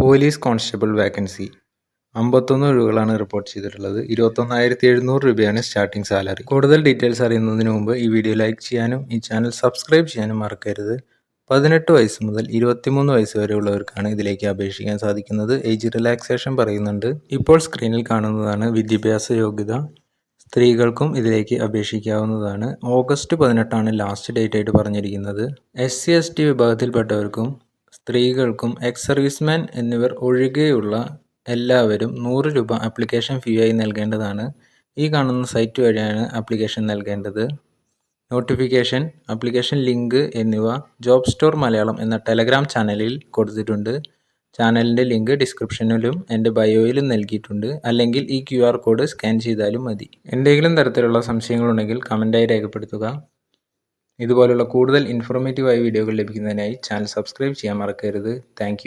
Police constable vacancy 51 ഒഴിവുകളാണ് report ചെയ്തിട്ടുള്ളത്. 21,700 രൂപയാണ് starting salary. കൂടുതൽ ഡീറ്റെയിൽസ് അറിയുന്നതിന് മുമ്പ് ഈ വീഡിയോ ലൈക്ക് ചെയ്യാനും ഈ ചാനൽ സബ്സ്ക്രൈബ് ചെയ്യാനും മറക്കരുത്. 18 വയസ്സ് മുതൽ 23 വയസ്സ് വരെയുള്ളവർക്കാണ് ഇതിലേക്ക് അപേക്ഷിക്കാൻ സാധിക്കുന്നത്. ഏജ് റിലാക്സേഷൻ പറയുന്നുണ്ട്. ഇപ്പോൾ സ്ക്രീനിൽ കാണുന്നതാണ് വിദ്യാഭ്യാസ യോഗ്യത. സ്ത്രീകൾക്കും ഇതിലേക്ക് അപേക്ഷിക്കാവുന്നതാണ്. ഓഗസ്റ്റ് 18 ലാസ്റ്റ് ഡേറ്റ് ആയിട്ട് പറഞ്ഞിരിക്കുന്നത്. SC/ST വിഭാഗത്തിൽപ്പെട്ടവർക്കും സ്ത്രീകൾക്കും എക്സ് സർവീസ്മാൻ എന്നിവർ ഒഴികെയുള്ള എല്ലാവരും 100 രൂപ ആപ്ലിക്കേഷൻ ഫീ ആയി നൽകേണ്ടതാണ്. ഈ കാണുന്ന സൈറ്റ് വഴിയാണ് ആപ്ലിക്കേഷൻ നൽകേണ്ടത്. നോട്ടിഫിക്കേഷൻ, ആപ്ലിക്കേഷൻ ലിങ്ക് എന്നിവ ജോബ് സ്റ്റോർ മലയാളം എന്ന ടെലഗ്രാം ചാനലിൽ കൊടുത്തിട്ടുണ്ട്. ചാനലിൻ്റെ ലിങ്ക് ഡിസ്ക്രിപ്ഷനിലും എൻ്റെ ബയോയിലും നൽകിയിട്ടുണ്ട്. അല്ലെങ്കിൽ ഈ QR കോഡ് സ്കാൻ ചെയ്താലും മതി. എന്തെങ്കിലും തരത്തിലുള്ള സംശയങ്ങളുണ്ടെങ്കിൽ കമൻറ്റായി രേഖപ്പെടുത്തുക. ഇതുപോലുള്ള കൂടുതൽ ഇൻഫോർമേറ്റീവായ വീഡിയോകൾ ലഭിക്കുന്നതിനായി ചാനൽ സബ്സ്ക്രൈബ് ചെയ്യാൻ മറക്കരുത്. താങ്ക്